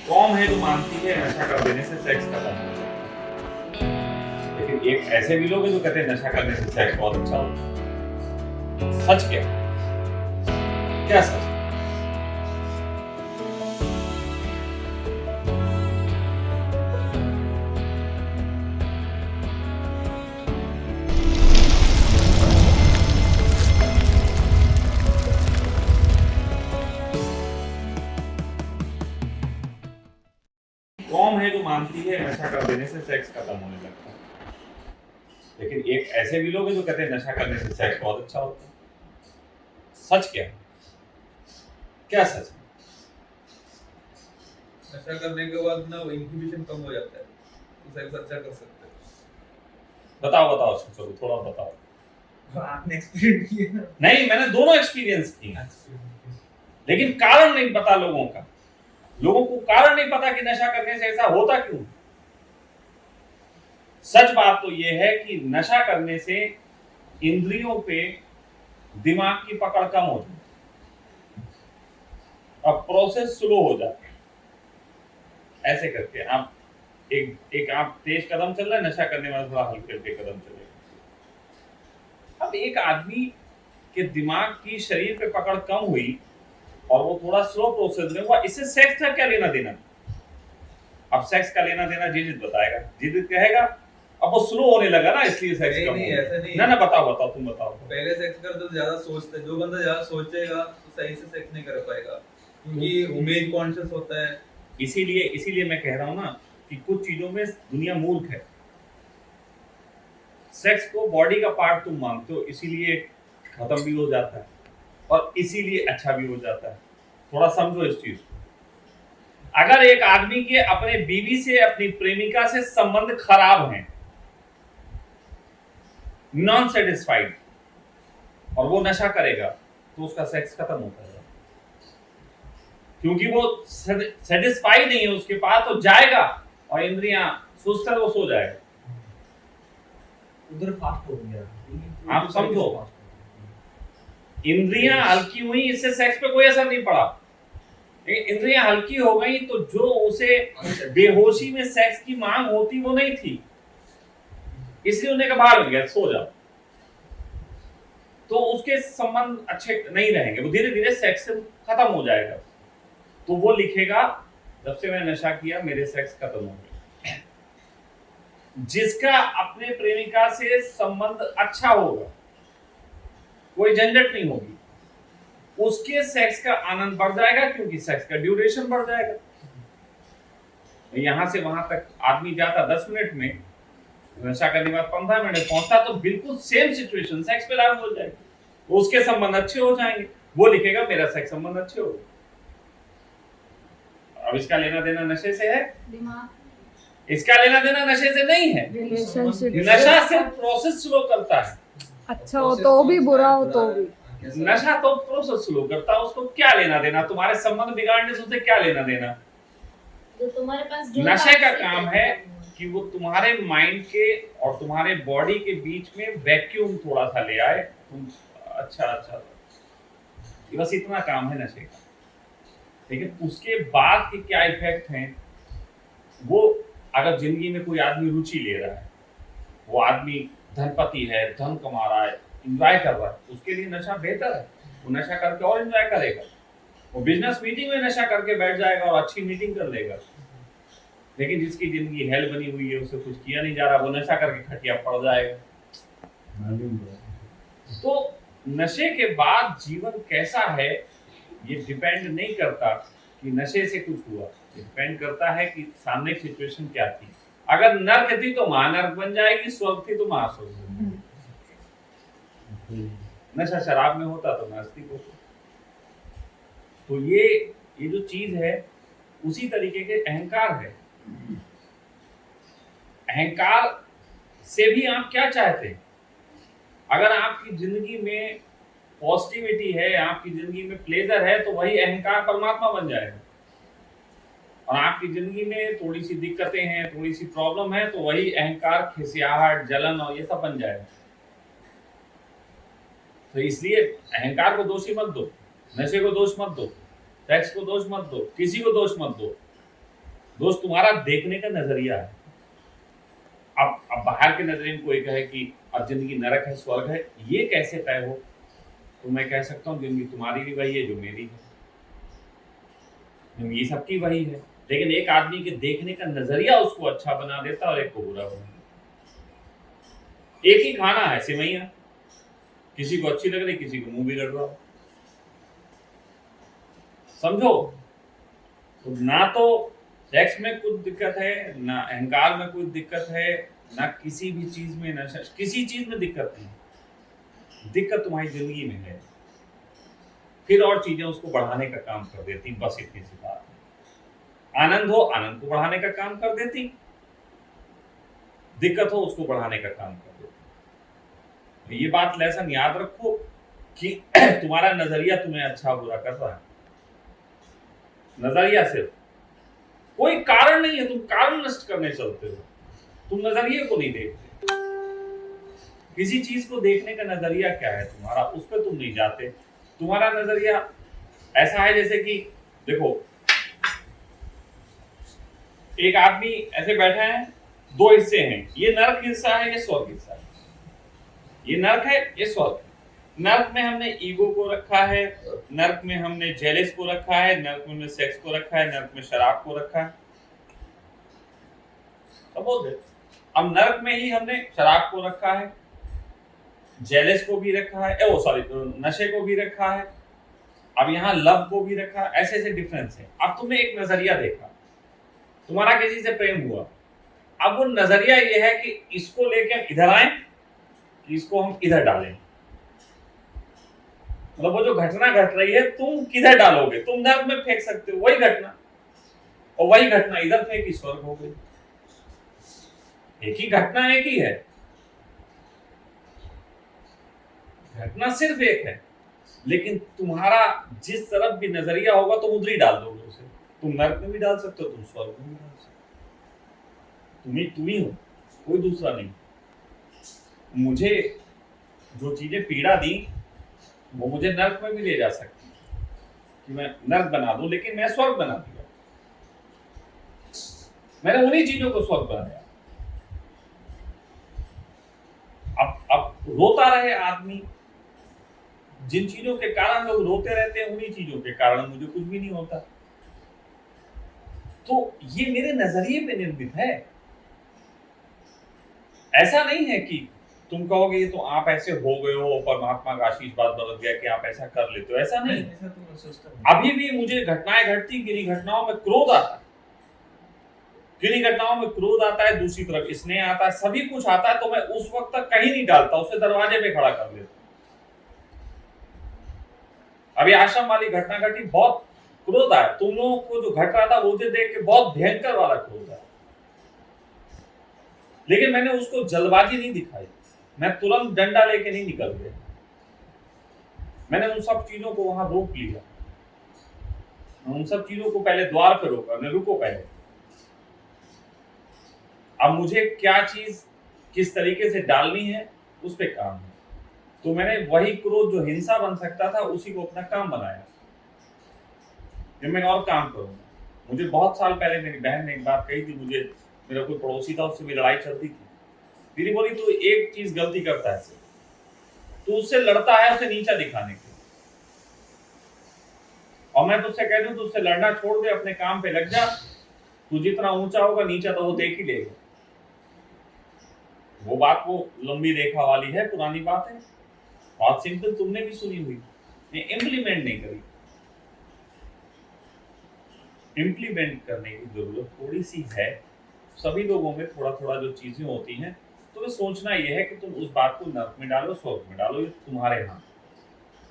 कौम है जो मानती है नशा कर देने से सेक्स खत्म हो जाता है, लेकिन एक ऐसे भी लोग हैं जो कहते हैं नशा करने से सेक्स बहुत अच्छा होता है। सच क्या? क्या सच? कौम है जो मानती है नशा कर देने से सेक्स खत्म होने लगता है, लेकिन एक ऐसे भी लोग हैं जो कहते हैं नशा करने से सेक्स बहुत अच्छा होता है। सच क्या? क्या सच? नशा करने के बाद ना वो इनहिबिशन कम हो जाता है, तो सेक्स अच्छा कर सकते बताओ बताओ, चलो थोड़ा बताओ। हो। आपने एक्सपीरियंस किया? नहीं, मैंने दोनों एक्सपीरियंस किए, लेकिन कारण नहीं पता लोगों का। लोगों को कारण नहीं पता कि नशा करने से ऐसा होता क्यों। सच बात तो यह है कि नशा करने से इंद्रियों पे दिमाग की पकड़ कम हो जाती है, अब प्रोसेस स्लो हो जाता है। ऐसे करके आप एक आप तेज कदम चल रहे हैं, नशा करने वाला थोड़ा हल्के हल्के कदम चलेगा। अब एक आदमी के दिमाग की शरीर पे पकड़ कम हुई और वो थोड़ा स्लो प्रोसेस में हुआ, इससे सेक्स का क्या लेना देना? अब सेक्स का लेना देना जीजित बताएगा, जीजित कहेगा अब वो स्लो होने लगा ना इसलिए सेक्स कम नहीं, हो ऐसा नहीं। ना। बताओ बताओ, तुम बताओ। पहले सेक्स करते तो ज्यादा सोचते, जो बंदा ज्यादा सोचेगा तो सही से सेक्स नहीं कर पाएगा, क्योंकि इमेज कॉन्शियस होता है। इसीलिए मैं कह रहा हूं ना कि कुछ चीजों में दुनिया मूर्ख है। सेक्स को बॉडी का पार्ट तुम मानते हो, इसीलिए खत्म भी हो जाता है और इसीलिए अच्छा भी हो जाता है। थोड़ा समझो इस चीज को। अगर एक आदमी के अपने बीवी से, अपनी प्रेमिका से संबंध खराब हैं, नॉन सेटिस्फाइड, और वो नशा करेगा तो उसका सेक्स खत्म होता है, क्योंकि वो सेटिस्फाई नहीं है उसके पास, तो जाएगा और इंद्रियां सुस्त है, वो सो जाएगा। उधर फास्ट हो गया, आप समझो, इंद्रियां हल्की हुई, इससे सेक्स पे कोई असर नहीं पड़ा। लेकिन इंद्रियां हल्की हो गई तो जो उसे बेहोशी में सेक्स की मांग होती वो नहीं थी, इसलिए उन्हें कहा बाहर हो गया, सो जाओ। तो उसके संबंध अच्छे नहीं रहेंगे, वो धीरे धीरे सेक्स से खत्म हो जाएगा। तो वो लिखेगा जब से मैंने नशा किया मेरे सेक्स खत्म हो गए। जिसका अपने प्रेमिका से संबंध अच्छा होगा, कोई झंझट नहीं होगी, उसके सेक्स का आनंद बढ़ जाएगा, क्योंकि सेक्स का ड्यूरेशन बढ़ जाएगा। यहां से वहां तक आदमी जाता 10 मिनट में, नशा करने के बाद 15 मिनट पहुंचता, तो बिल्कुल सेम सिचुएशन सेक्स पे लागू हो जाएगी। तो उसके संबंध अच्छे हो जाएंगे, वो लिखेगा मेरा सेक्स संबंध अच्छे हो गए। अब इसका लेना देना नशे से है? इसका लेना देना नशे से नहीं है। नशा सिर्फ प्रोसेस स्लो करता है। अच्छा हो तो भी, बुरा हो तो भी। नशा तो प्रोसेस स्लो करता है, उसको क्या लेना देना? तुम्हारे संबंध बिगाड़ने से उसे क्या लेना देना? जो तुम्हारे पास नशे का काम है कि वो तुम्हारे माइंड के और तुम्हारे बॉडी के बीच में वैक्यूम थोड़ा सा ले आए। तुम अच्छा, बस इतना काम है नशे का। लेकिन उसके बाद के क्या इफेक्ट हैं, वो अगर जिंदगी में कोई आदमी रुचि ले रहा है, वो आदमी धनपति है, धन कमा रहा है, एंजॉय कर रहा है, उसके लिए नशा बेहतर है। वो नशा करके और एंजॉय करेगा। वो बिजनेस मीटिंग में नशा करके बैठ जाएगा और अच्छी मीटिंग कर लेगा। लेकिन जिसकी जिंदगी हेल बनी हुई है, उसे कुछ किया नहीं जा रहा, वो नशा करके खटिया पड़ जाएगा। तो नशे के बाद जीवन कैसा है, ये डिपेंड नहीं करता कि नशे से कुछ हुआ, डिपेंड करता है कि सामने सिचुएशन क्या थी। अगर नर्क थी तो महानर्क बन जाएगी, स्वर्ग थी तो महास्वर्ग बन जाएगी। नशा शराब में होता तो नास्तिक होता। तो ये जो चीज है, उसी तरीके के अहंकार है। अहंकार से भी आप क्या चाहते हैं? अगर आपकी जिंदगी में पॉजिटिविटी है, आपकी जिंदगी में प्लेजर है, तो वही अहंकार परमात्मा बन जाएगा। और आपकी जिंदगी में थोड़ी सी दिक्कतें हैं, थोड़ी सी प्रॉब्लम है, तो वही अहंकार खिसियाहट, जलन और ये सब बन जाएगा। तो इसलिए अहंकार को दोषी मत दो, नशे को दोष मत दो, सेक्स को दोष मत दो, किसी को दोष मत दो। दोस्त तुम्हारा देखने का नजरिया है। अब बाहर के नजरिए में कोई कहे कि अब जिंदगी नरक है स्वर्ग है, ये कैसे तय हो? तो मैं कह सकता हूँ जिंदगी तुम्हारी भी वही है जो मेरी है, जिंदगी सबकी वही है, लेकिन एक आदमी के देखने का नजरिया उसको अच्छा बना देता और एक को बुरा बना देता। एक ही खाना है सिवैया, किसी को अच्छी लग रही, किसी को मुंह बिगड़ रहा, समझो। तो ना तो सेक्स में कुछ दिक्कत है, ना अहंकार में कुछ दिक्कत है, ना किसी भी चीज में, ना किसी चीज में दिक्कत नहीं। दिक्कत तुम्हारी जिंदगी में है, फिर और चीजें उसको बढ़ाने का काम कर देती, बस इतनी सी बात है। आनंद हो, आनंद को बढ़ाने का काम कर देती, दिक्कत हो उसको बढ़ाने का काम कर देती। तो ये बात लेसन याद रखो कि तुम्हारा नजरिया तुम्हें अच्छा बुरा कर रहा है, नजरिया सिर्फ, कोई कारण नहीं है, तुम कारण नष्ट करने चलते हो, तुम नजरिए को नहीं देखते। किसी चीज को देखने का नजरिया क्या है तुम्हारा, उस पर तुम नहीं जाते। तुम्हारा नजरिया ऐसा है जैसे कि देखो, एक आदमी ऐसे बैठा है, दो हिस्से हैं, ये नरक हिस्सा है, ये स्वर्ग हिस्सा है। ये नरक है, ये स्वर्ग है। नरक में हमने ईगो को रखा है, नरक में हमने जेलिस को रखा है, नरक में हमने सेक्स को रखा है, नरक में शराब को रखा है। अब नरक में ही हमने शराब को रखा है, जेलिस को भी रखा है, नशे को भी रखा है, अब यहाँ लव को भी रखा है। ऐसे ऐसे डिफरेंस है। अब तुमने एक नजरिया देखा, तुम्हारा किसी से प्रेम हुआ, अब वो नजरिया ये है कि इसको लेके हम इधर आए कि इसको हम इधर डालें। मतलब वो जो घटना घट रही है तुम किधर डालोगे? तुम नर्क में फेंक सकते हो वही घटना, और वही घटना इधर फेंकी, स्वर्ग हो गई। एक ही घटना, एक ही है, घटना सिर्फ एक है, लेकिन तुम्हारा जिस तरफ भी नजरिया होगा तुम उधर ही डाल दोगे उसे। तुम नर्क में भी डाल सकते हो, तुम स्वर्ग में भी डाल सकते हो। तुम ही हो, कोई दूसरा नहीं। मुझे जो चीजें पीड़ा दी वो मुझे नर्क में भी ले जा सकती कि मैं नर्क बना दूं, लेकिन मैं स्वर्ग बना दिया। मैंने उन्हीं चीजों को स्वर्ग बनाया। अब रोता रहे आदमी, जिन चीजों के कारण लोग रोते रहते हैं उन्हीं चीजों के कारण मुझे कुछ भी नहीं होता। तो ये मेरे नजरिए पे निर्मित है। ऐसा नहीं है कि तुम कहोगे ये तो आप ऐसे हो गए हो, परमात्मा का आशीर्वाद बदल गया कि आप ऐसा कर लेते हो, ऐसा नहीं। ऐसा तो मैं सोचता हूं। अभी भी मुझे घटनाएं घटती, किन्हीं घटनाओं में क्रोध आता है, किन्हीं घटनाओं में क्रोध आता है, दूसरी तरफ स्नेह आता है, सभी कुछ आता है, तो मैं उस वक्त तक कहीं नहीं डालता, उसे दरवाजे पे खड़ा कर लेता। अभी आश्रम वाली घटना घटी, बहुत क्रोध आया, तुम लोगों को जो घट रहा था मुझे देख के बहुत भयंकर वाला क्रोध आया, लेकिन मैंने उसको जल्दबाजी नहीं दिखाई, मैं तुरंत डंडा लेके नहीं निकल गया। मैंने उन सब चीजों को वहां रोक लिया, उन सब चीजों को पहले द्वार पे रोका, मैं रुको पहले, अब मुझे क्या चीज किस तरीके से डालनी है उस पे काम है। तो मैंने वही क्रोध जो हिंसा बन सकता था उसी को अपना काम बनाया कि मैं और काम करूंगा। मुझे बहुत साल पहले मेरी बहन ने एक बात कही थी, मुझे मेरा कोई पड़ोसी था, उससे भी लड़ाई चलती थी। दीदी बोली तू एक चीज गलती करता है, तू उससे लड़ता है उसे नीचा दिखाने के, और मैं तुझसे कह दूं तुझसे लड़ना छोड़ दे, अपने काम पे लग जा, तू जितना ऊंचा होगा नीचा तो वो देख ही लेगा। वो बात वो लंबी रेखा वाली है, पुरानी बात है, बहुत सिंपल, तुमने भी सुनी हुई, इम्प्लीमेंट नहीं करी। इम्प्लीमेंट करने की जरूरत थोड़ी सी है। सभी लोगों में थोड़ा थोड़ा जो चीजें होती हैं, तो सोचना यह है कि तुम उस बात को नर्क में डालो, स्वर्ग में डालो, ये तुम्हारे यहाँ,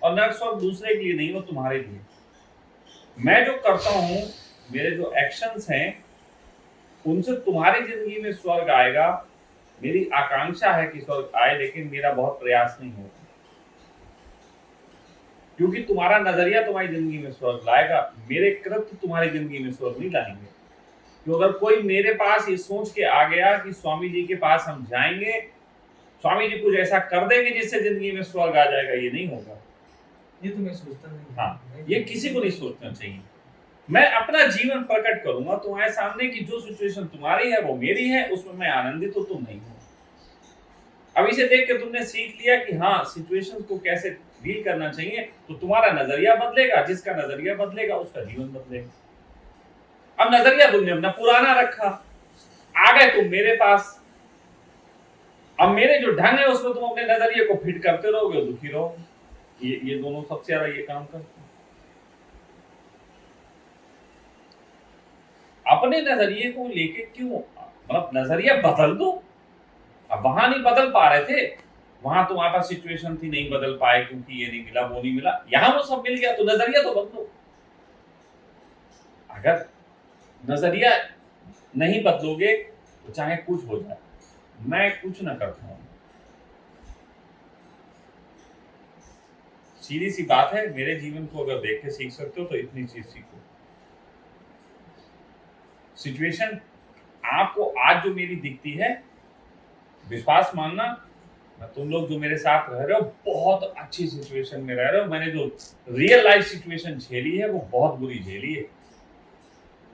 और नर्क स्वर्ग दूसरे के लिए नहीं, वो तुम्हारे लिए। मैं जो करता हूँ, मेरे जो एक्शंस हैं, उनसे तुम्हारी जिंदगी में स्वर्ग आएगा। मेरी आकांक्षा है कि स्वर्ग आए, लेकिन मेरा बहुत प्रयास नहीं होता, क्योंकि तुम्हारा नजरिया तुम्हारी जिंदगी में स्वर्ग लाएगा, मेरे कृत्य तुम्हारी जिंदगी में स्वर्ग नहीं लाएंगे। तो अगर कोई मेरे पास ये सोच के आ गया कि स्वामी जी के पास हम जाएंगे, स्वामी जी कुछ ऐसा कर देंगे जिससे जिंदगी में स्वर्ग आ जाएगा, ये नहीं होगा। ये तो मैं सोचता नहीं। हाँ, ये किसी को नहीं सोचना चाहिए। मैं अपना जीवन प्रकट करूंगा तुम्हारे सामने कि जो सिचुएशन तुम्हारी है वो मेरी है, उसमें मैं आनंदित तो तुम नहीं हो। अब इसे देख के तुमने सीख लिया कि हाँ सिचुएशंस को कैसे डील करना चाहिए, तो तुम्हारा नजरिया बदलेगा, जिसका नजरिया बदलेगा उसका जीवन बदलेगा। अब नजरिया तुमने अपना पुराना रखा, आ गए तुम मेरे पास, अब मेरे जो ढंग है उसमें तुम अपने नजरिए को फिट करते रहोगे और दुखी रहोगे। ये दोनों सबसे ज्यादा ये काम करते हैं। अपने नजरिए को लेके क्यों, मतलब नजरिया बदल दो। अब वहां नहीं बदल पा रहे थे, वहां तुम्हारे पास सिचुएशन थी नहीं बदल पाए क्योंकि ये नहीं मिला वो नहीं मिला, यहां वो सब मिल गया तो नजरिया तो बदलो। अगर नजरिया नहीं बदलोगे तो चाहे कुछ हो जाए, मैं कुछ ना करता हूं। सीधी सी बात है, मेरे जीवन को अगर देख के सीख सकते हो तो इतनी चीज सीखो। सिचुएशन आपको आज जो मेरी दिखती है, विश्वास मानना, तुम लोग जो मेरे साथ रह रहे हो बहुत अच्छी सिचुएशन में रह रहे हो। मैंने जो रियल लाइफ सिचुएशन झेली है वो बहुत बुरी झेली है,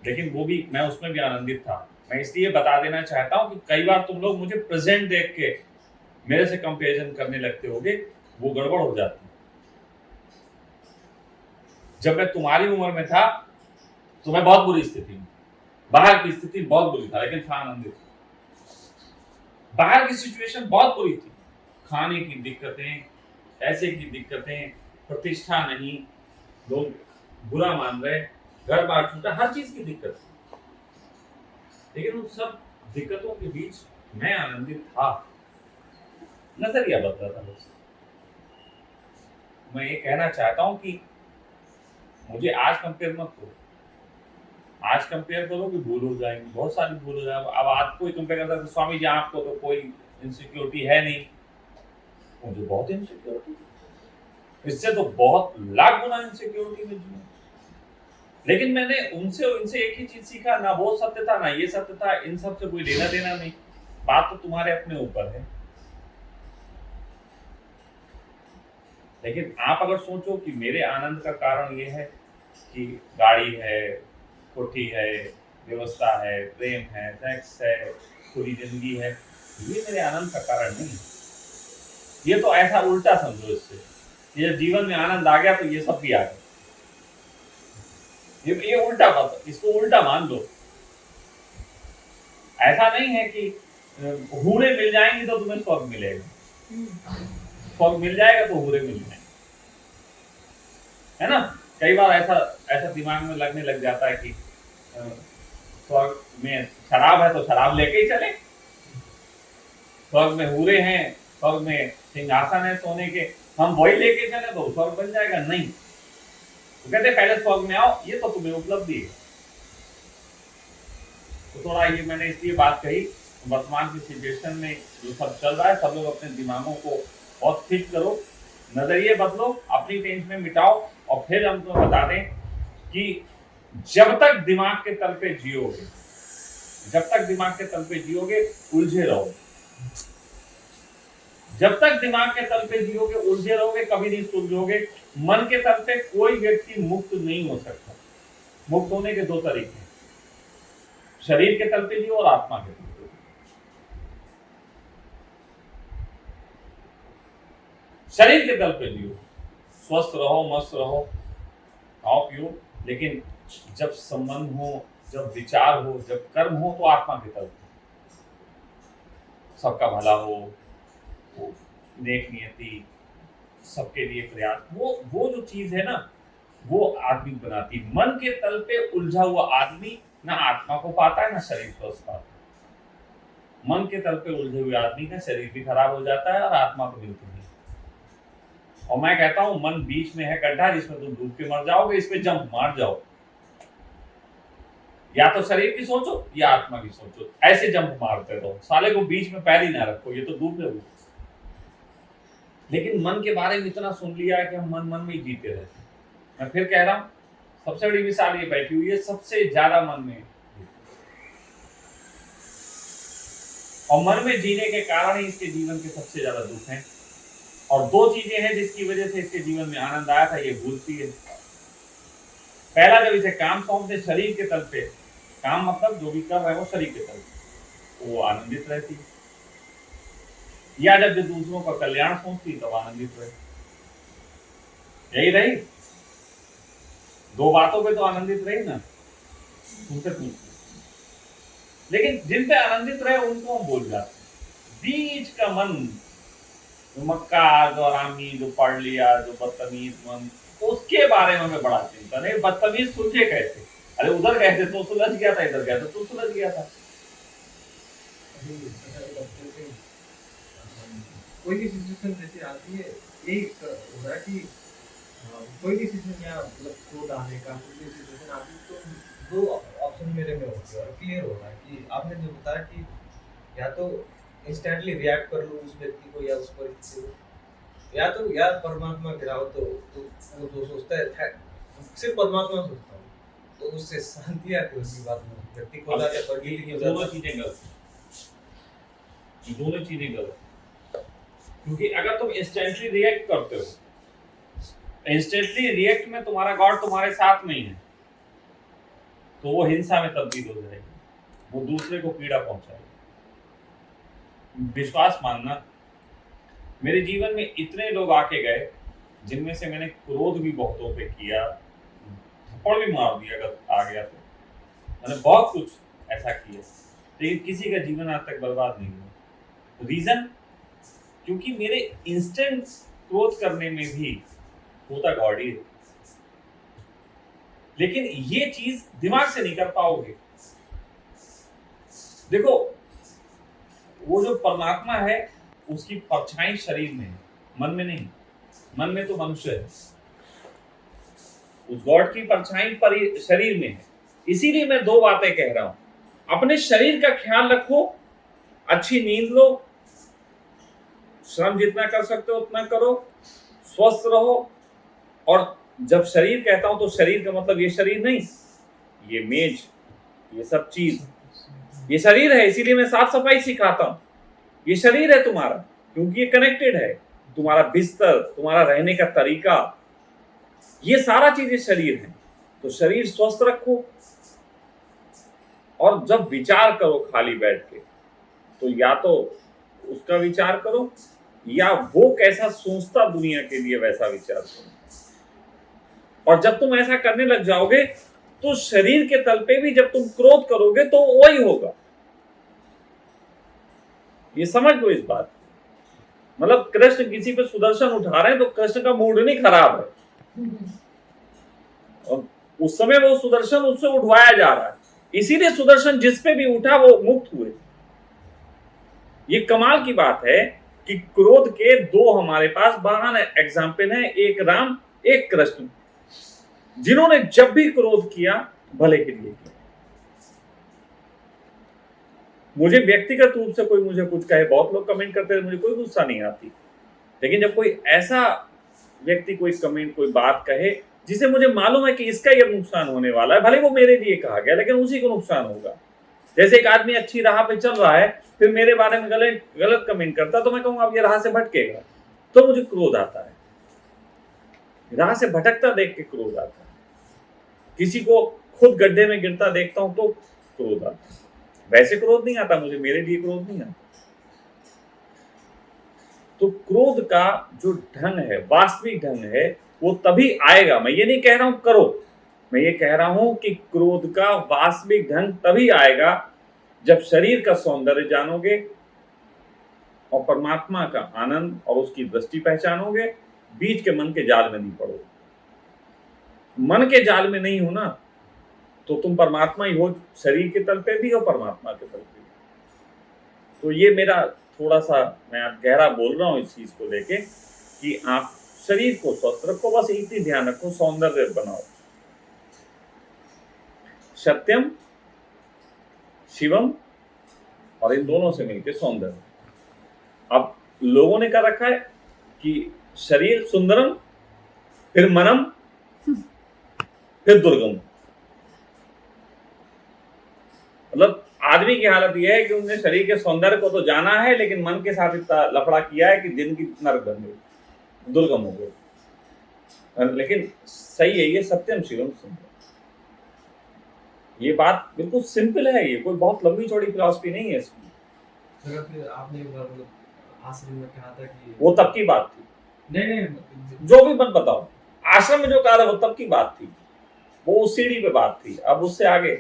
लेकिन वो भी मैं उसमें भी आनंदित था। मैं इसलिए बता देना चाहता हूं कि कई बार तुम लोग मुझे प्रेजेंट देख के मेरे से कंपैरिजन करने लगते होगे, वो गड़बड़ हो जाती है। जब मैं तुम्हारी उम्र में था तो मैं बहुत बुरी स्थिति में, बाहर की स्थिति बहुत बुरी था लेकिन था आनंदित। बाहर की सिचुएशन बहुत बुरी थी, खाने की दिक्कतें, पैसे की दिक्कतें, प्रतिष्ठा नहीं, लोग बुरा मान रहे, घर बार छूटा, हर चीज की दिक्कत। लेकिन उन सब दिक्कतों के बीच मैं आनंदित था, नजरिया बदला था बस। मैं ये कहना चाहता हूं कि मुझे आज कंपेयर मत करो। आज कंपेयर करो कि भूल हो जाएंगी, बहुत सारी भूल हो जाएगी। अब आज कोई कंपेयर करता है तो स्वामी जी आपको तो कोई इनसिक्योरिटी है नहीं, मुझे बहुत इनसिक्योरिटी, इससे तो बहुत लाख गुना इनसिक्योरिटी में जी। लेकिन मैंने उनसे एक ही चीज सीखा, ना वो सत्य था ना ये सत्य था, इन सब से कोई लेना देना नहीं, बात तो तुम्हारे अपने ऊपर है। लेकिन आप अगर सोचो कि मेरे आनंद का कारण ये है कि गाड़ी है, कोठी है, व्यवस्था है, प्रेम है, सेक्स है, पूरी जिंदगी है, ये मेरे आनंद का कारण नहीं। ये तो ऐसा उल्टा समझो इससे, ये जीवन में आनंद आ गया तो ये सब भी आ गया। ये उल्टा बात, इसको उल्टा मान लो। ऐसा नहीं है कि हूरे मिल जाएंगी तो तुम्हें स्वर्ग मिलेगा, स्वर्ग मिल जाएगा तो हूरे मिल जाएंगे, है ना। कई बार ऐसा दिमाग में लगने लग जाता है कि स्वर्ग में शराब है तो शराब लेके ही चले, स्वर्ग में हूरे हैं, स्वर्ग में सिंहासन है सोने के, हम वही लेके चले तो स्वर्ग बन जाएगा। नहीं, तो कहते पहले स्वर्ग में आओ, ये तो तुम्हें उपलब्धि है। तो थोड़ा ये मैंने इसलिए बात कही, वर्तमान की सिचुएशन में जो सब चल रहा है, सब लोग अपने दिमागों को बहुत फिट करो, नजरिए बदलो, अपनी टेंशन मिटाओ, और फिर हम तुम्हें बता दें कि जब तक दिमाग के तल पे जियोगे, जब तक दिमाग के तल पे जियोगे उलझे रहोगे, जब तक दिमाग के तल पे जियोगे उलझे रहोगे, कभी नहीं सुलझोगे। मन के तल पे कोई व्यक्ति मुक्त नहीं हो सकता। मुक्त होने के दो तरीके हैं, शरीर के तल पे जियो और आत्मा के तल पे। शरीर के तल पे जियो, स्वस्थ रहो, मस्त रहो, खाओ पियो, लेकिन जब संबंध हो, जब विचार हो, जब कर्म हो तो आत्मा के तल पे, सबका भला हो, नेक नियति, सबके लिए प्रयास, वो जो चीज है ना, वो आदमी बनाती। मन के तल पे उलझा हुआ आदमी ना आत्मा को पाता है ना शरीर स्वस्थ पाता है। मन के तल पे उलझे हुए आदमी का शरीर भी खराब हो जाता है और आत्मा को बिल्कुल नहीं। और मैं कहता हूं मन बीच में है गड्ढा, जिसमें तुम डूब के मर जाओगे, इस पे जंप मार जाओ। या तो शरीर की सोचो या आत्मा की सोचो, ऐसे जंप मारते रहो, साले को बीच में पैर ही ना रखो, ये तो डूब जाओगे। लेकिन मन के बारे में इतना सुन लिया है कि हम मन में ही जीते रहते हैं। मैं फिर कह रहा हूं, सबसे बड़ी मिसाल ये बैठी हुई है, सबसे ज्यादा मन में, और मन में जीने के कारण ही इसके जीवन के सबसे ज्यादा दुख हैं। और दो चीजें हैं जिसकी वजह से इसके जीवन में आनंद आया था, ये भूलती है। पहला जब इसे काम सौंपते शरीर के तल पे, काम मतलब जो भी कर रहे हो शरीर के तल पे, वो आनंदित रहती है। या जब जो दूसरों का कल्याण सोचती तब आनंदित रहती। यही रही, दो बातों पे तो आनंदित रही ना, तुमसे पूछती। लेकिन जिन पे आनंदित रहे उनको हम भूल जाते हैं। बीच का मन, जो मक्कार और आमी, जो पढ़ लिया, जो बदतमीज मन, उसके बारे में हमें बड़ा चिंतन है। बदतमीज सूझे कैसे? अरे उधर गए थे तो सुलझ गया था, इधर गया था तो सुलझ गया था। कोई भी सिचुएशन जैसे आती है, एक हो रहा है कि कोई भी सिचुएशन या मतलब क्रोध आने का कोई भी सिचुएशन आती है तो दो ऑप्शन मेरे में होते हैं और क्लियर हो रहा है कि आपने जो बताया कि या तो इंस्टेंटली रिएक्ट कर लो उस व्यक्ति को या उस परिस्थिति को, या तो यार परमात्मा गिराओ तो वो जो सोचता है सिर्फ परमात्मा सोचता हूँ तो उससे शांति आती है उसकी बात में, व्यक्ति को जाके प्रगति हो दोनों जाता चीजें गलत, दोनों चीजें गलत। क्योंकि अगर तुम इंस्टेंटली रिएक्ट करते हो, इंस्टेंटली रिएक्ट में तुम्हारा गॉड तुम्हारे साथ नहीं है, तो वो हिंसा में तब्दील हो जाएगी, वो दूसरे को पीड़ा पहुंचाएगी। विश्वास मानना, मेरे जीवन में इतने लोग आके गए जिनमें से मैंने क्रोध भी बहुतों पे किया, थप्पड़ भी मार दिया अगर आ गया तो, मैंने बहुत कुछ ऐसा किया, लेकिन किसी का जीवन आज तक बर्बाद नहीं हुआ। रीजन, क्योंकि मेरे इंस्टेंट क्रोध करने में भी होता गॉड ही है। लेकिन ये चीज दिमाग से नहीं कर पाओगे। देखो, वो जो परमात्मा है उसकी परछाई शरीर में है, मन में नहीं। मन में तो मनुष्य है, उस गॉड की परछाई पर शरीर में है। इसीलिए मैं दो बातें कह रहा हूं। अपने शरीर का ख्याल रखो, अच्छी नींद लो, श्रम जितना कर सकते हो उतना करो, स्वस्थ रहो। और जब शरीर कहता हूं तो शरीर का मतलब ये शरीर नहीं, ये मेज, ये सब चीज, ये शरीर है। इसीलिए मैं साफ सफाई सिखाता हूं। ये शरीर है तुम्हारा, क्योंकि ये कनेक्टेड है। तुम्हारा बिस्तर, तुम्हारा रहने का तरीका, ये सारा चीज ये शरीर है। तो शरीर स्वस्थ रखो। और जब विचार करो खाली बैठ के, तो या तो उसका विचार करो या वो कैसा सोचता दुनिया के लिए वैसा विचार करो। और जब तुम ऐसा करने लग जाओगे तो शरीर के तल पे भी जब तुम क्रोध करोगे तो वही होगा। ये समझ लो इस बात। मतलब कृष्ण किसी पे सुदर्शन उठा रहे हैं तो कृष्ण का मूड नहीं खराब है, और उस समय वो सुदर्शन उससे उठवाया जा रहा है, इसीलिए सुदर्शन जिस पे भी उठा वो मुक्त हुए। ये कमाल की बात है कि क्रोध के दो हमारे पास महान एग्जाम्पल हैं, एक राम एक कृष्ण, जिन्होंने जब भी क्रोध किया भले के लिए किया। मुझे व्यक्तिगत रूप से कोई मुझे कुछ कहे, बहुत लोग कमेंट करते हैं, मुझे कोई गुस्सा नहीं आती, लेकिन जब कोई ऐसा व्यक्ति कोई कमेंट कोई बात कहे जिसे मुझे मालूम है कि इसका ये नुकसान होने वाला है, भले वो मेरे लिए कहा गया लेकिन उसी को नुकसान होगा। जैसे एक आदमी अच्छी राह पे चल रहा है, फिर मेरे बारे में गलत कमेंट करता, तो मैं कहूँगा अब ये राह से भटकेगा, तो मुझे क्रोध आता है। राह से भटकता देख के क्रोध आता है। किसी को खुद गड्ढे में गिरता देखता हूं तो क्रोध आता है। वैसे क्रोध नहीं आता मुझे, मेरे लिए क्रोध नहीं आता। तो क्रोध का जो ढंग है, वास्तविक ढंग है, वो तभी आएगा। मैं ये नहीं कह रहा हूं करो, मैं ये कह रहा हूं कि क्रोध का वास्तविक ढंग तभी आएगा जब शरीर का सौंदर्य जानोगे और परमात्मा का आनंद और उसकी दृष्टि पहचानोगे, बीच के मन के जाल में नहीं पड़ोगे। मन के जाल में नहीं हो ना तो तुम परमात्मा ही हो, शरीर के तल पे भी हो, परमात्मा के तल पे भी। तो ये मेरा थोड़ा सा, मैं आज गहरा बोल रहा हूँ इस चीज को लेके कि आप शरीर को स्वस्थ रखो, बस इतनी ध्यान रखो, सौंदर्य बनाओ। सत्यम शिवम, और इन दोनों से मिलकर सौंदर्य। अब लोगों ने क्या रखा है कि शरीर सुंदरम, फिर मनम, फिर दुर्गम। मतलब आदमी की हालत यह है कि उन्होंने शरीर के सौंदर्य को तो जाना है लेकिन मन के साथ इतना लफड़ा किया है कि जिंदगी नरक बन गई, दुर्गम हो गई। लेकिन सही है ये, सत्यम शिवम सुंदर। ये बात बिल्कुल सिंपल है, ये कोई बहुत लंबी चौड़ी फिलॉसफी नहीं है इसमें। सर फिर आपने एक बार मतलब आश्रम में कहा था कि वो तब की बात थी, नहीं जो भी मत बताओ, आश्रम में जो कहा था वो तब की बात थी, वो उस सीढ़ी पे बात थी। अब उससे आगे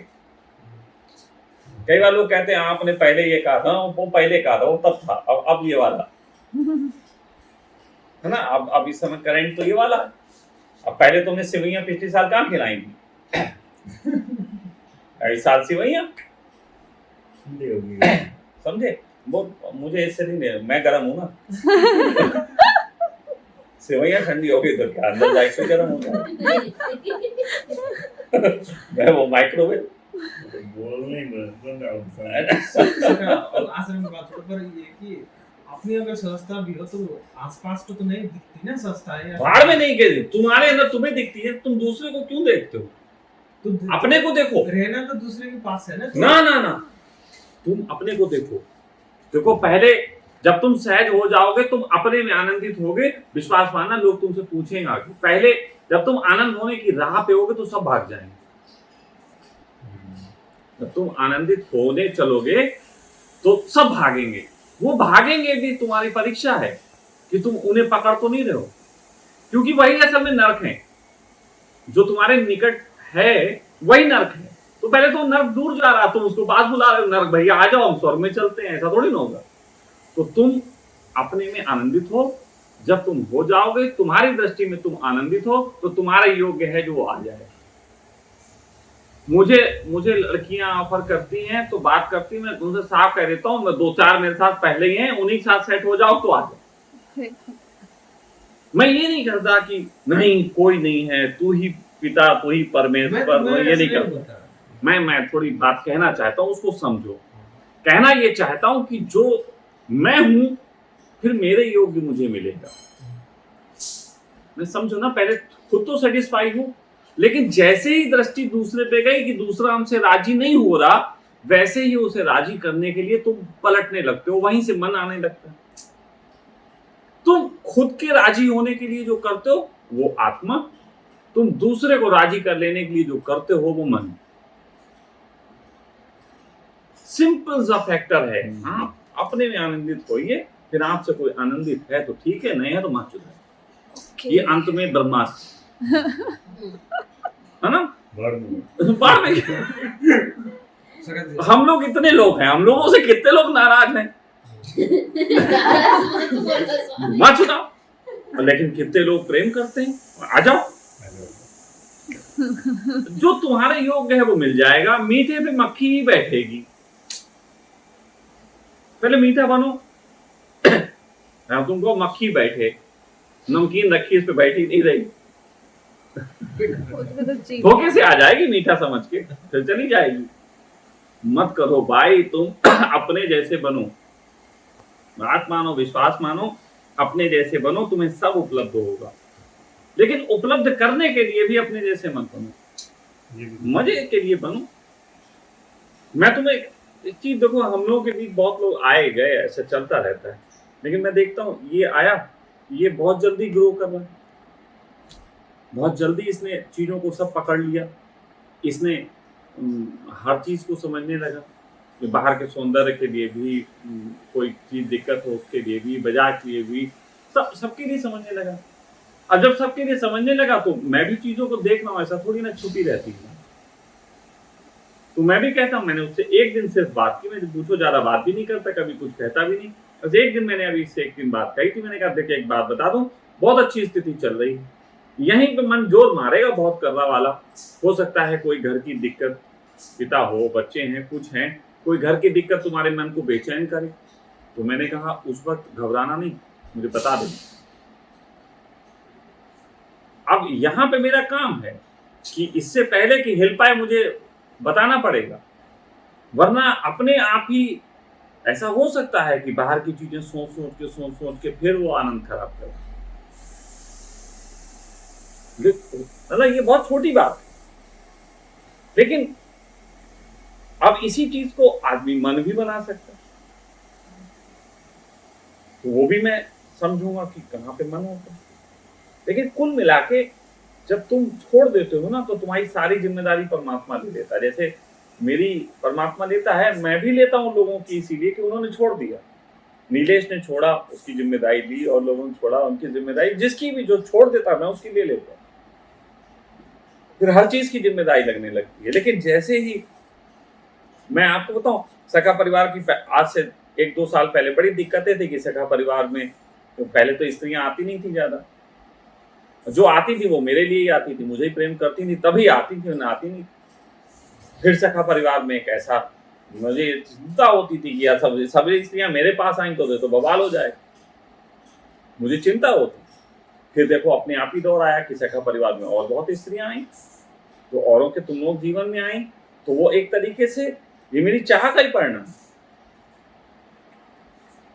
कई बार लोग कहते हैं आपने पहले ये कहा था, वो पहले कहा था, वो तब था, अब ये वाला है ना। अब इस समय करंट तो ये वाला है। अब पहले तुमने सेवैयां पिछले साल कहाँ खिलाई थी? इस साल सेवैयां ठंडी हो गई। समझे। वो मुझे इससे नहीं, मैं गर्म हूं ना। सेवैयां ठंडी हो गई तो क्या अंदर जाके गर्म हो जाए। मैं वो माइक्रोवेव बोलने में बंदा सर और आश्रम की बात पर ये कि अपनी अगर संस्था भी हो तो आसपास को तो नहीं दिखती ना संस्था है भाड़ में नहीं गई, तुम्हारे अंदर तुम्हें दिखती है, तुम दूसरे को क्यों देखते हो? तो अपने को देखो रहना तो दूसरे के पास है ना। ना ना ना, तुम अपने को देखो। देखो पहले जब तुम सहज हो जाओगे, तुम अपने में आनंदित होगे, विश्वास मानना लोग तुमसे पूछेंगे आगे। पहले जब तुम आनंद होने की राह पे होगे तो सब भाग जाएंगे। जब तुम आनंदित होने चलोगे तो सब भागेंगे। वो भागेंगे भी, तुम्हारी परीक्षा है कि तुम उन्हें पकड़ तो नहीं रहे हो, क्योंकि वही असल में नर्क है। जो तुम्हारे निकट है वही नर्क है। तो पहले तो नर्क दूर जा रहा, तुम उसको पास बुला रहे हो, नर्क भैया आ जाओ हम स्वर्ग में चलते हैं, ऐसा थोड़ी ना होगा। तो तुम अपने में आनंदित हो। जब तुम हो जाओगे, तुम्हारी दृष्टि में तुम आनंदित हो, तो तुम्हारा योग्य है जो वो आ जाए। मुझे लड़कियां ऑफर करती हैं तो बात करती हैं, मैं उनसे साफ कह देता हूं, मैं 2-4 मेरे साथ पहले ही हैं, उन्हीं के साथ सेट हो जाओ तो आ जाओ। मैं ये नहीं करता कि नहीं कोई नहीं है, तू ही पिता, तू ही परमेश्वर, मैं ये नहीं करता। मैं थोड़ी बात कहना चाहता हूँ, उसको समझो। कहना ये चाहता हूं कि जो मैं हूं फिर मेरे योग्य मुझे मिलेगा। मैं समझो ना, पहले खुद तो सेटिस्फाई हूं, लेकिन जैसे ही दृष्टि दूसरे पे गई कि दूसरा हमसे राजी नहीं हो रहा, वैसे ही उसे राजी करने के लिए तुम पलटने लगते हो, वहीं से मन आने लगता है। तुम खुद के राजी होने के लिए जो करते हो वो आत्मा, तुम दूसरे को राजी कर लेने के लिए जो करते हो वो मन। सिंपल सा फैक्टर है। आप अपने में आनंदित होइए, फिर आपसे कोई आनंदित है तो ठीक है, नहीं है तो मत चुनाइए। ये अंत में ब्रह्मास्त्र है ना। बाढ़ में हम लोग इतने लोग हैं, हम लोगों से कितने लोग नाराज हैं, मत चुनाओ। लेकिन कितने लोग प्रेम करते हैं, आ जाओ। जो तुम्हारे योग्य है वो मिल जाएगा। मीठे पे मक्खी ही बैठेगी। पहले मीठा बनो। तुमको मक्खी बैठे, नमकीन रखी, इस पे बैठी नहीं रही, धोखे से आ जाएगी मीठा समझ के, फिर चली जाएगी। मत करो भाई, तुम अपने जैसे बनो। बात मानो, विश्वास मानो, अपने जैसे बनो, तुम्हें सब उपलब्ध होगा। लेकिन उपलब्ध करने के लिए भी अपने जैसे मत बनो, मजे के लिए बनो। मैं तुम्हें एक चीज देखो, हम लोगों के बीच बहुत लोग आए गए, ऐसा चलता रहता है, लेकिन मैं देखता हूँ ये आया, ये बहुत जल्दी ग्रो कर रहा है, बहुत जल्दी इसने चीज़ों को सब पकड़ लिया, इसने हर चीज़ को समझने लगा। बाहर के सौंदर्य के लिए भी, कोई चीज़ दिक्कत हो उसके लिए भी, बाजार के लिए भी, सबके लिए समझने लगा। अब जब सबके लिए समझने लगा तो मैं भी चीज़ों को देख रहा हूँ, ऐसा थोड़ी ना छुपी रहती है। तो मैं भी कहता हूँ, मैंने उससे एक दिन सिर्फ बात की, मैं पूछो ज़्यादा बात भी नहीं करता, कभी कुछ कहता भी नहीं, बस एक दिन मैंने अभी इससे एक दिन बात कही थी। मैंने कहा देखिए एक बात बता दूं, बहुत अच्छी स्थिति चल रही है, यहीं पे मन जोर मारेगा बहुत करना वाला। हो सकता है कोई घर की दिक्कत, पिता हो, बच्चे हैं, कुछ हैं, कोई घर की दिक्कत तुम्हारे मन को बेचैन करे। तो मैंने कहा उस वक्त घबराना नहीं, मुझे बता देना। अब यहाँ पे मेरा काम है कि इससे पहले कि हिल पाए मुझे बताना पड़ेगा, वरना अपने आप ही ऐसा हो सकता है कि बाहर की चीजें सोच सोच के फिर वो आनंद खराब कर। मतलब ये बहुत छोटी बात है, लेकिन अब इसी चीज को आदमी मन भी बना सकता है। तो वो भी मैं समझूंगा कि कहाँ पे मन होता है। लेकिन कुल मिला के जब तुम छोड़ देते हो ना, तो तुम्हारी सारी जिम्मेदारी परमात्मा ले लेता है। जैसे मेरी परमात्मा लेता है, मैं भी लेता हूँ लोगों की, इसीलिए कि उन्होंने छोड़ दिया। नीलेश ने छोड़ा, उसकी जिम्मेदारी ली, और लोगों ने छोड़ा, उनकी जिम्मेदारी। जिसकी भी जो छोड़ देता मैं उसकी ले लेता हूँ, फिर हर चीज की जिम्मेदारी लगने लगती है। लेकिन जैसे ही मैं आपको बताऊं, सखा परिवार की आज से 1-2 साल पहले बड़ी दिक्कतें थी कि सखा परिवार में तो पहले तो स्त्रियां आती नहीं थी ज्यादा, जो आती थी वो मेरे लिए ही आती थी, मुझे ही प्रेम करती थी, तभी आती थी, वरना आती नहीं। फिर सखा परिवार में एक ऐसा मुझे चिंता होती थी कि यार सब स्त्रियां मेरे पास आई तो बवाल हो जाए, मुझे चिंता होती। फिर देखो अपने आप ही दौर आया कि सखा परिवार में और बहुत स्त्रियां आई, तो औरों के तुम लोग जीवन में आई, तो वो एक तरीके से ये मेरी चाह का ही परिणाम,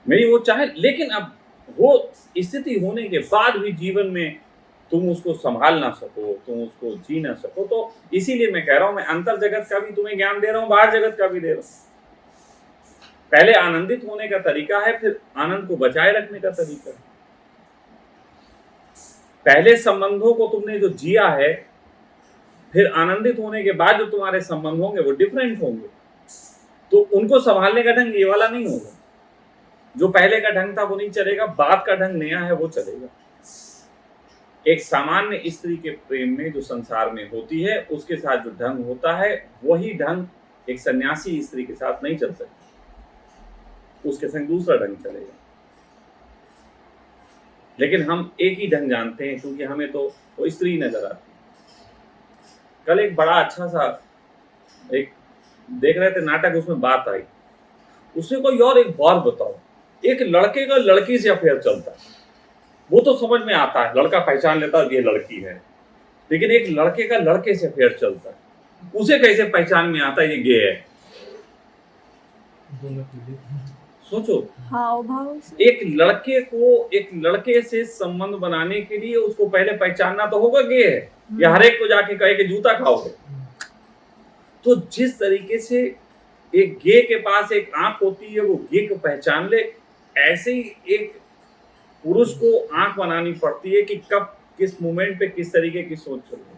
मेरी वो चाह। लेकिन अब वो स्थिति होने के बाद भी जीवन में तुम उसको संभाल ना सको, तुम उसको जी ना सको, तो इसीलिए मैं कह रहा हूं, मैं अंतर जगत का भी तुम्हें ज्ञान दे रहा हूं, बाहर जगत का भी दे रहा हूं। पहले आनंदित होने का तरीका है, फिर आनंद को बचाए रखने का तरीका है। पहले संबंधों को तुमने जो जिया है, फिर आनंदित होने के बाद जो तुम्हारे संबंध होंगे वो डिफरेंट होंगे, तो उनको संभालने का ढंग ये वाला नहीं होगा। जो पहले का ढंग था वो नहीं चलेगा, बाद का ढंग नया है वो चलेगा। एक सामान्य स्त्री के प्रेम में जो संसार में होती है, उसके साथ जो ढंग होता है वही ढंग एक सन्यासी स्त्री के साथ नहीं चल सकता, उसके संग दूसरा ढंग चलेगा। लेकिन हम एक ही ढंग जानते हैं, क्योंकि हमें तो वो स्त्री नजर आती है। कल एक बड़ा अच्छा सा एक देख रहे थे नाटक, उसमें बात आई, उसने कोई और एक बार बताओ, एक लड़के का लड़की से अफेयर चलता है, वो तो समझ में आता है, लड़का पहचान लेता है ये लड़की है, लेकिन एक लड़के का लड़के से अफेयर चलता है, उसे कैसे पहचान में आता है ये गे है? सोचो, हाव भाव से। एक लड़के को एक लड़के से संबंध बनाने के लिए उसको पहले पहचानना तो होगा गे है, या हर एक को जाके कहे कि जूता खाओगे। तो जिस तरीके से एक गे के पास एक आंख होती है, वो गे को पहचान ले, ऐसे ही एक पुरुष को आंख बनानी पड़ती है कि कब किस मोमेंट पे किस तरीके की सोच चल रही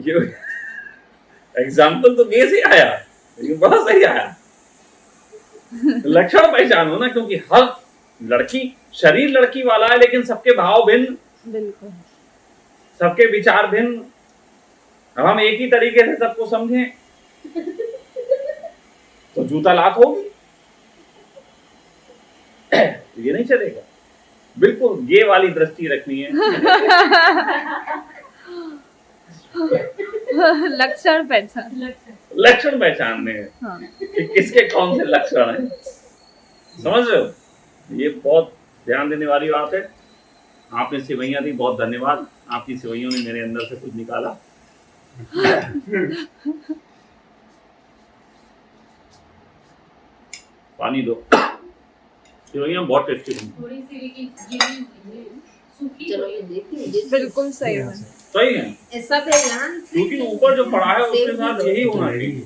है। ये एग्जाम्पल तो गे से आया, लेकिन बड़ा सही आया। लक्षण पहचानो ना, क्योंकि हर लड़की, शरीर लड़की वाला है, लेकिन सबके भाव भिन्न, बिल्कुल सबके विचार भिन्न। अब हम एक ही तरीके से सबको समझें तो जूता लात होगी, ये नहीं चलेगा। बिल्कुल ये वाली दृष्टि रखनी है। लक्षण पहचान। लक्षण पहचानने हैं हाँ। कि किसके कौन से लक्षण हैं, समझ रहे हो? ये बहुत ध्यान देने वाली बात है। आपने सेवैयां दी, बहुत धन्यवाद। आपकी सेवैयों ने मेरे अंदर से कुछ निकाला। पानी दो, सेवैयां बहुत टेस्टी बनी। थोड़ी सी लेकिन गिरी हुई है, सूखी चलो हुई ये है। देखिए बिल्कुल सही है। सही है, ऐसा ध्यान से क्योंकि ऊपर जो पड़ा है उसके साथ यही होना चाहिए।